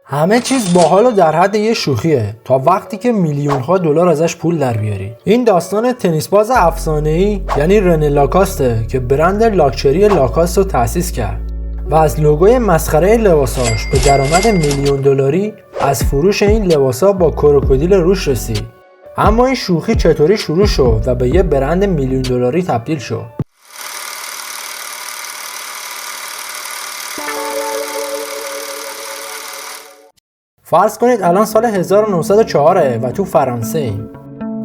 همه چیز باحال و در حد یه شوخیه تا وقتی که میلیون ها دلار ازش پول در بیاری. این داستان تنیس باز افسانه‌ای یعنی رنه لاکاسته که برند لاکچری لاکاست رو تأسیس کرد و از لوگوی مسخره لباساش به درآمد میلیون دلاری از فروش این لباسا با کروکودیل روش رسید. اما این شوخی چطوری شروع شد و به یه برند میلیون دلاری تبدیل شد؟ فرض کنید الان سال 1904 و تو فرانسه ایم.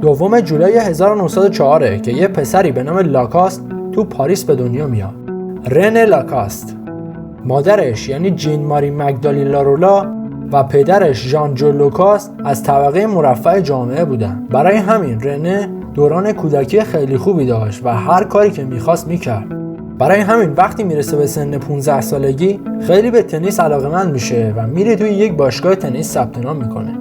2 جولای 1904 که یه پسری به نام لاکاست تو پاریس به دنیا میاد. رنه لاکاست. مادرش یعنی جین ماری مگدالی لارولا و پدرش ژان ژول لوکاست از طبقه مرفه جامعه بودن. برای همین رنه دوران کودکی خیلی خوبی داشت و هر کاری که میخواست میکرد. برای همین وقتی میرسه به سن 15 سالگی خیلی به تنیس علاقه‌مند میشه و میره توی یک باشگاه تنیس ثبت نام میکنه.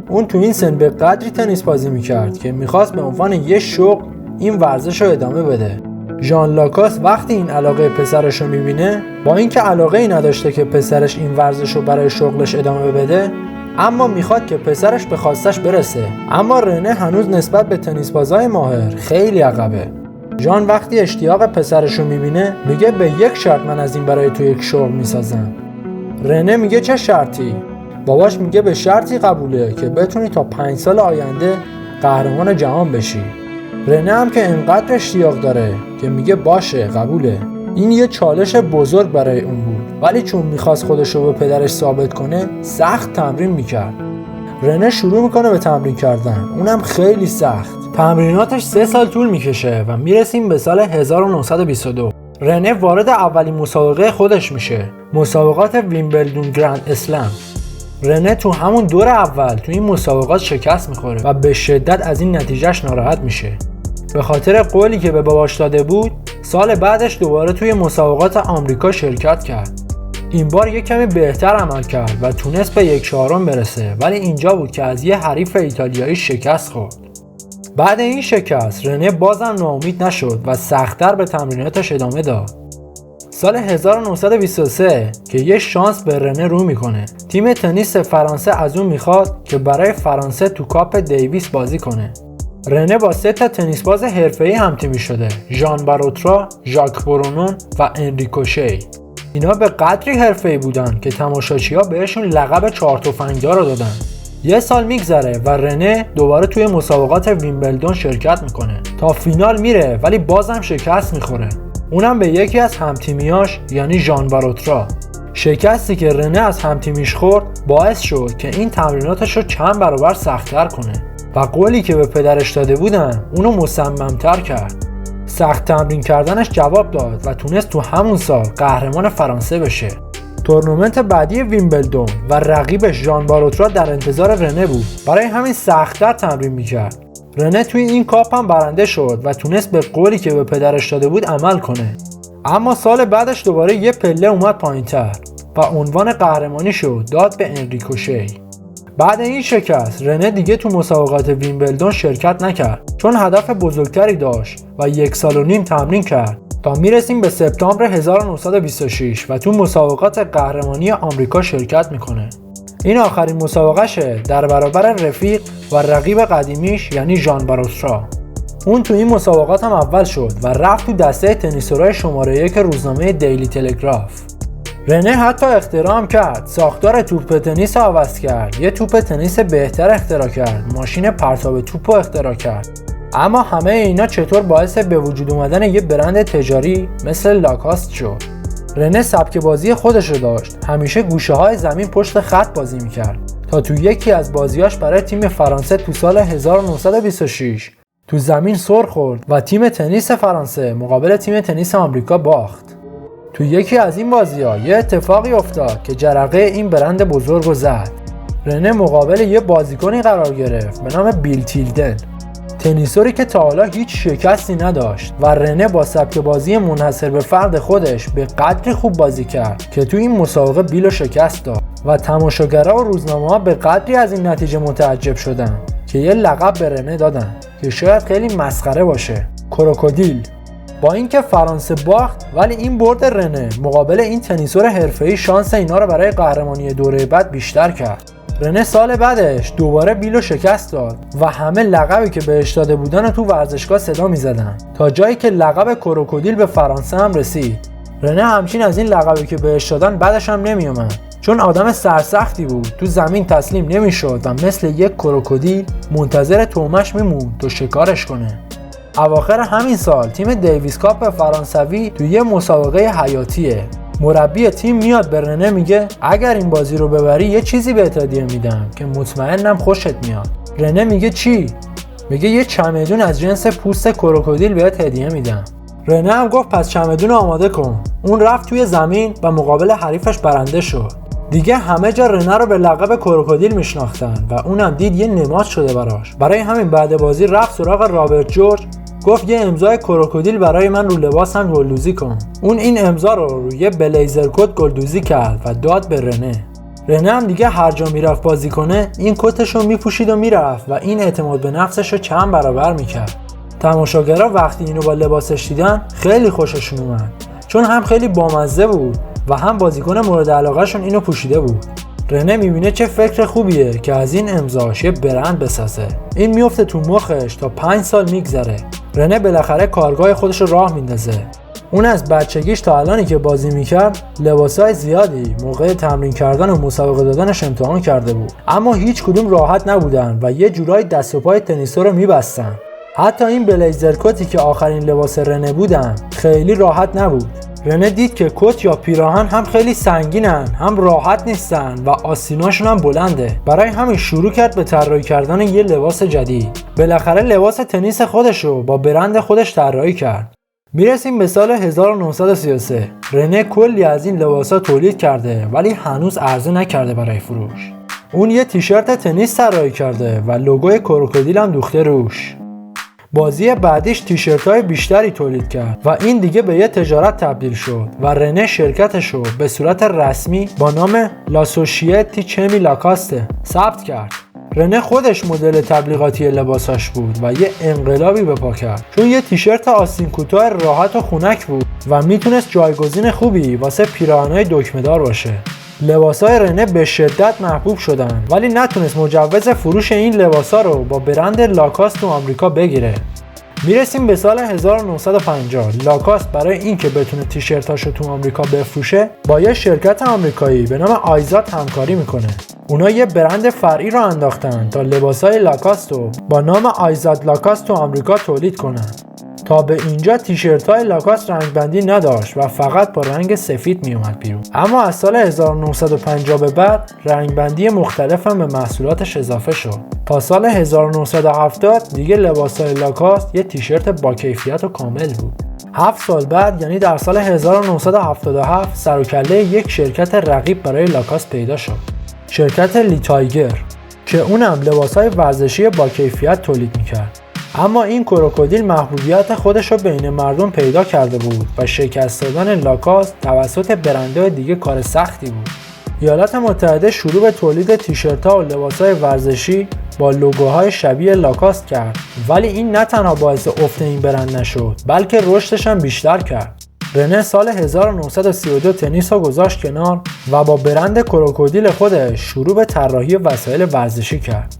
اون تو این سن به قدری تنیس بازی میکرد که میخواست به عنوان یه شغل این ورزش رو ادامه بده. ژان لاکاست وقتی این علاقه پسرش رو میبینه، با اینکه علاقه ای نداشته که پسرش این ورزش رو برای شغلش ادامه بده، اما میخواد که پسرش به خواستش برسه. اما رنه هنوز نسبت به تنیس بازای ماهر خیلی عقبه. ژان وقتی اشتیاق پسرش رو میبینه میگه به یک شرط من از این برای تو یک شغل میسازم. رنه میگه چه شرطی؟ باباش میگه به شرطی قبوله که بتونی تا 5 سال آینده قهرمان جهان بشی. رنه هم که انقدر اشتیاق داره که میگه باشه قبوله. این یه چالش بزرگ برای اون بود، ولی چون میخواست خودش رو به پدرش ثابت کنه سخت تمرین میکرد. رنه شروع میکنه به تمرین کردن، اونم خیلی سخت. تمریناتش 3 سال طول میکشه و میرسیم به سال 1922. رنه وارد اولین مسابقه خودش میشه، مسابقات ویمبلدون گرند اسلم. رنه تو همون دور اول تو این مسابقات شکست میخوره و به شدت از این نتیجهش ناراحت میشه. به خاطر قولی که به باباش داده بود، سال بعدش دوباره توی مسابقات آمریکا شرکت کرد. این بار یک کمی بهتر عمل کرد و تونست به 1/4 برسه، ولی اینجا بود که از یه حریف ایتالیایی شکست خورد. بعد این شکست رنه بازم ناامید نشد و سخت‌تر به تمریناتش ادامه داد. سال 1923 که یه شانس به رنه رو میکنه. تیم تنیس فرانسه از اون میخواد که برای فرانسه تو کاپ دیویس بازی کنه. رنه با 3 تا تنیس باز حرفه‌ای هم‌تیمی شده: ژان باروترا، ژاک برونون و انریکو شی. اینا به قدری حرفه‌ای بودن که تماشاچی‌ها بهشون لقب 4 تفنگدار رو دادن. یه سال میگذره و رنه دوباره توی مسابقات ویمبلدون شرکت میکنه. تا فینال میره ولی بازم شکست میخوره. اونم به یکی از همتیمیاش یعنی ژان باروترا. شکستی که رنه از همتیمیش خورد باعث شد که این تمریناتش رو چند برابر سخت‌تر کنه و قولی که به پدرش داده بودن اونو مصمم‌تر کرد. سخت تمرین کردنش جواب داد و تونست تو همون سال قهرمان فرانسه بشه. تورنمنت بعدی ویمبلدون و رقیبش ژان باروترا در انتظار رنه بود، برای همین سخت‌تر تمرین میکرد. رنه توی این کاپ هم برنده شد و تونست به قولی که به پدرش داده بود عمل کنه. اما سال بعدش دوباره یه پله اومد پایین‌تر و عنوان قهرمانی شد داد به انریکو شی. بعد این شکست رنه دیگه تو مسابقات ویمبلدون شرکت نکرد، چون هدف بزرگتری داشت و 1.5 سال تمرین کرد تا میرسیم به سپتامبر 1926 و تو مسابقات قهرمانی آمریکا شرکت میکنه. این آخرین مسابقهشه در برابر رفیق و رقیب قدیمیش یعنی ژان باروترا. اون تو این مسابقات هم اول شد و رفت تو دسته تنیسورای شماره 1 روزنامه دیلی تلگراف. رنه حتی اختراع کرد، ساختار توپ تنیس رو عوض کرد، یه توپ تنیس بهتر اختراع کرد، ماشین پرتاب توپ رو اختراع کرد. اما همه اینا چطور باعث به وجود اومدن یه برند تجاری مثل لاکاست شد؟ رنه سبک بازی خودش رو داشت، همیشه گوشه های زمین پشت خط بازی میکرد تا تو یکی از بازیاش برای تیم فرانسه تو سال 1926 تو زمین سر خورد و تیم تنیس فرانسه مقابل تیم تنیس آمریکا باخت. تو یکی از این بازی‌ها یه اتفاقی افتاد که جرقه این برند بزرگ رو زد. رنه مقابل یه بازیکنی قرار گرفت به نام بیل تیلدن، تنیسوری که تا حالا هیچ شکستی نداشت و رنه با سبک بازی منحصر به فرد خودش به قدری خوب بازی کرد که تو این مسابقه بیلو شکست داد و تماشاگرها و روزنامه‌ها به قدری از این نتیجه متعجب شدن که یه لقب به رنه دادن که شاید خیلی مسخره باشه: کروکودیل. با اینکه فرانسه باخت، ولی این برد رنه مقابل این تنیسور حرفه‌ای شانس اینا رو برای قهرمانی دوره بعد بیشتر کرد. رنه سال بعدش دوباره بیلو شکست داد و همه لقبی که بهش داده بودن رو تو ورزشگاه صدا می‌زدن، تا جایی که لقب کروکودیل به فرانسه هم رسید. رنه همچین از این لقبی که بهش دادن بعدش هم نمیومد، چون آدم سرسختی بود، تو زمین تسلیم نمیشد و مثل یک کروکودیل منتظر تومش میموند تا شکارش کنه. اواخر همین سال تیم دیویس کاپ فرانسوی تو یه مسابقه حیاتیه. مربی تیم میاد به رنه میگه اگر این بازی رو ببری یه چیزی بهت هدیه میدم که مطمئنم خوشت میاد. رنه میگه چی؟ میگه یه چمدون از جنس پوست کروکودیل بهت هدیه میدم. رنه هم گفت پس چمدون آماده کن. اون رفت توی زمین و مقابل حریفش برنده شد. دیگه همه جا رنه رو به لقب کروکودیل میشناختن و اونم دید یه نماد شده براش. برای همین بعد بازی رفت سراغ رابرت جورج، گفت یه امضای کروکودیل برای من رو لباسم گلدوزی کن. اون این امضا رو روی بلیزر کت گلدوزی کرد و داد به رنه. رنه هم دیگه هر جا میرفت بازی کنه این کتش رو میپوشید و میرفت و این اعتماد به نفسش رو چند برابر میکرد. تماشاگرها وقتی اینو با لباسش دیدن خیلی خوششون اومد، چون هم خیلی بامزه بود و هم بازیکن مورد علاقهشون اینو پوشیده بود. رنه میبینه چه فکر خوبیه که از این امضاش یه برند بسازه. این میفته تو مخش تا 5 سال میگذره. رنه بالاخره کارگاه خودش رو راه میندازه. اون از بچگیش تا الانی که بازی میکرد لباسای زیادی موقع تمرین کردن و مسابقه دادنش امتحان کرده بود، اما هیچ کدوم راحت نبودن و یه جورایی دست و پای تنیسا رو میبستن. حتی این بلیزر کتی که آخرین لباس رنه بودن خیلی راحت نبود. رنه دید که کت یا پیراهن هم خیلی سنگینن، هم راحت نیستن و آستیناشون هم بلنده. برای همین شروع کرد به طراحی کردن یه لباس جدید. بالاخره لباس تنیس خودش رو با برند خودش طراحی کرد. میرسیم به سال 1933. رنه کلی از این لباسا تولید کرده ولی هنوز عرضه نکرده برای فروش. اون یه تیشرت تنیس طراحی کرده و لوگوی کروکودیل هم دوخته روش. بازی بعدیش تیشرت‌های بیشتری تولید کرد و این دیگه به یه تجارت تبدیل شد و رنه شرکتش رو به صورت رسمی با نام لاسوشیتی چمی لاکاسته ثبت کرد. رنه خودش مدل تبلیغاتی لباساش بود و یه انقلابی به پا کرد، چون یه تیشرت آستین کوتاه راحت و خنک بود و میتونست جایگزین خوبی واسه پیراهن‌های دکمه‌دار باشه. لباسای رنه به شدت محبوب شدن ولی نتونست مجوز فروش این لباسا رو با برند لاکاست تو آمریکا بگیره. میرسیم به سال 1950. لاکاست برای اینکه بتونه تیشرتاشو تو آمریکا بفروشه با یه شرکت آمریکایی به نام آیزاد همکاری میکنه. اونا یه برند فرعی رو انداختن تا لباسای لاکاست رو با نام آیزاد لاکاست تو آمریکا تولید کنن. تا به اینجا تیشرت‌های لاکاست رنگبندی نداشت و فقط با رنگ سفید میومد بیرون. اما از سال 1950 به بعد رنگبندی مختلف هم به محصولاتش اضافه شد. تا سال 1970 دیگه لباس‌های لاکاست یه تیشرت با کیفیت و کامل بود. 7 سال بعد یعنی در سال 1977 سر و کله یک شرکت رقیب برای لاکاست پیدا شد. شرکت لی تایگر که اونم لباس‌های ورزشی با کیفیت تولید می‌کرد. اما این کروکودیل محبوبیت خودش رو بین مردم پیدا کرده بود و شکست دادن لاکاست توسط برندهای دیگه کار سختی بود. ایالات متحده شروع به تولید تیشرت‌ها و لباس‌های ورزشی با لوگوهای شبیه لاکاست کرد، ولی این نه تنها باعث افت این برند نشد بلکه رشدش هم بیشتر کرد. رنه سال 1932 تنیس رو گذاشت کنار و با برند کروکودیل خودش شروع به طراحی وسایل ورزشی کرد.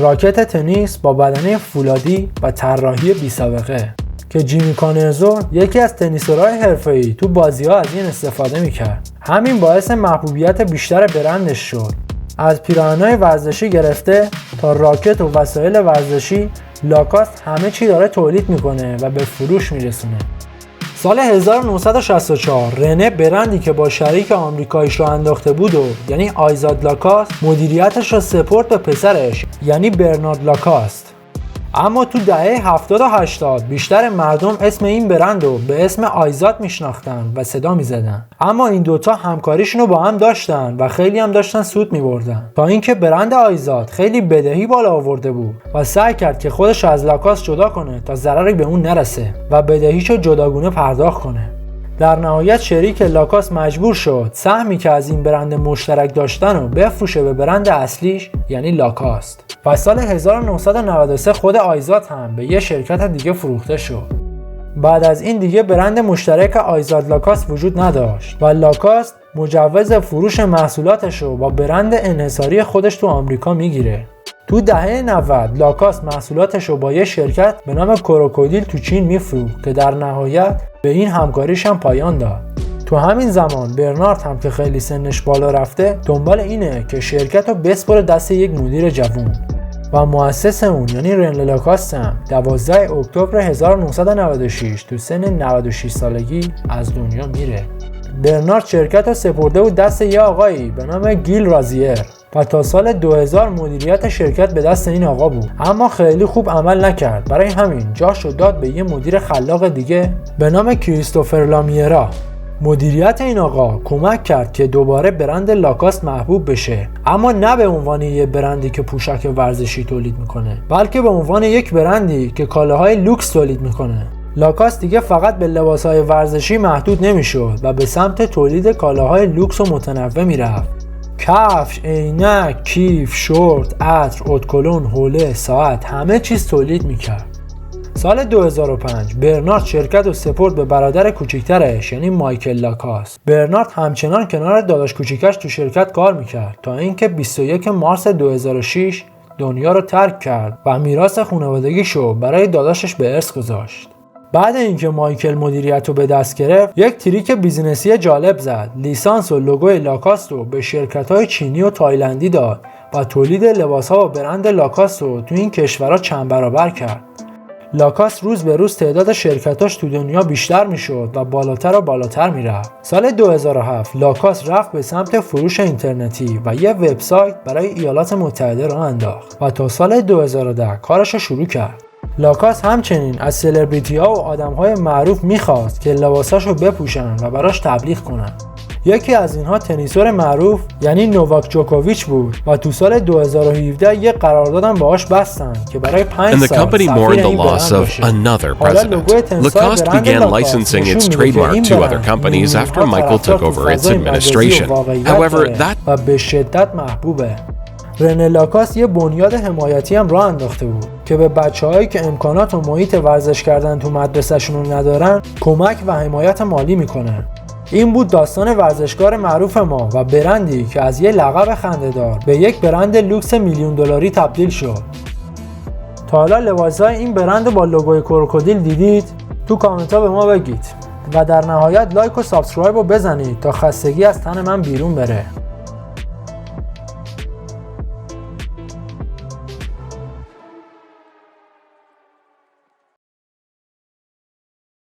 راکت تنیس با بدنه فولادی و طراحی بی‌سابقه که جیمی کانرزو یکی از تنیسورهای حرفه‌ای تو بازی‌ها از این استفاده می‌کرد. همین باعث محبوبیت بیشتر برندش شد. از پیراهن‌های ورزشی گرفته تا راکت و وسایل ورزشی، لاکاست همه چی داره تولید می‌کنه و به فروش می‌رسونه. سال 1964 رنه برندی که با شریک آمریکاییش را انداخته بود و یعنی آیزاد لاکاست مدیریتش را سپرد به پسرش یعنی برنارد لاکاست. اما تو دهه 70 و 80 بیشتر مردم اسم این برند رو به اسم آیزاد میشناختن و صدا میزدن. اما این دوتا همکاریشون رو با هم داشتن و خیلی هم داشتن سود میبردن، تا اینکه برند آیزاد خیلی بدهی بالا آورده بود و سعی کرد که خودش از لاکاست جدا کنه تا ضرری به اون نرسه و بدهیشو جداگونه پرداخت کنه. در نهایت شریک لاکاست مجبور شد سهمی که از این برند مشترک داشتن رو بفروشه به برند اصلیش یعنی لاکاست. و سال 1993 خود آیزاد هم به یه شرکت دیگه فروخته شد. بعد از این دیگه برند مشترک آیزاد لاکاست وجود نداشت و لاکاست مجوز فروش محصولاتش رو با برند انحصاری خودش تو آمریکا میگیره. تو دهه 90 لاکاست محصولاتش رو با یه شرکت به نام کروکودیل تو چین میفروخت که در نهایت به این همکاریش هم پایان داد. تو همین زمان برنارد هم که خیلی سنش بالا رفته دنبال اینه که شرکت رو بسپره دست یک مدیر جوون و مؤسس اون یعنی رنه لاکاست هم 12 اکتبر 1996 تو سن 96 سالگی از دنیا میره. برنارد شرکت رو سپرده بود دست یه آقایی به نام گیل رازیر و تا سال 2000 مدیریت شرکت به دست این آقا بود، اما خیلی خوب عمل نکرد. برای همین جاش رو داد به یه مدیر خلاق دیگه به نام کریستوفر لامیرا. مدیریت این آقا کمک کرد که دوباره برند لاکاست محبوب بشه، اما نه به عنوان یه برندی که پوشک ورزشی تولید میکنه، بلکه به عنوان یک برندی که کالاهای لوکس تولید میکنه. لاکاست دیگه فقط به لباسهای ورزشی محدود نمیشد و به سمت تولید کالاهای لوکس و متنوع میرفت. کفش، عینک، کیف، شورت، عطر، ادکلون، حوله، ساعت، همه چیز تولید میکرد. سال 2005 برنارد شرکت رو سپرد به برادر کوچیکترش یعنی مایکل لاکاست. برنارد همچنان کنار داداش کوچیکش تو شرکت کار میکرد تا اینکه 21 مارس 2006 دنیا رو ترک کرد و میراث خانوادگیشو برای داداشش به ارث گذاشت. بعد اینکه مایکل مدیریت رو به دست گرفت، یک تریک بیزینسی جالب زد. لیسانس و لوگوی لاکاست رو به شرکت‌های چینی و تایلندی داد و تولید لباس‌ها با برند لاکاست رو تو این کشورها چند برابر کرد. لاکاست روز به روز تعداد شرکتاش تو دنیا بیشتر میشد و بالاتر و بالاتر میرفت. سال 2007 لاکاست رفت به سمت فروش اینترنتی و یه وبسایت برای ایالات متحده راه انداخت و تا سال 2010 کارش رو شروع کرد. لاکاست همچنین از سلبریتی‌ها و آدم‌های معروف می‌خواست که لباساشو بپوشن و براش تبلیغ کنن. یکی از اینها تنیسور معروف یعنی نوواک جوکوویچ بود و تو سال 2017 یک قراردادم باهاش بستن که برای 5 سال سفیر این برند باشه. حالا لوگوی تنیسای برند لاکاست نشون میده که این برند after Michael took over its administration. و به شدت محبوبه. رنه لاکاست یه بنیاد حمایتی هم راه انداخته بود که به بچه‌هایی که امکانات و محیط ورزش کردن تو مدرسه‌شون رو ندارن کمک و حمایت مالی میکنه. این بود داستان ورزشکار معروف ما و برندی که از یه لقب خنده‌دار به یک برند لوکس میلیون دلاری تبدیل شد. تا حالا لباس‌های این برند با لوگوی کروکودیل دیدید؟ تو کامنت‌ها به ما بگید و در نهایت لایک و سابسکرایب رو بزنید تا خستگی از تن من بیرون بره.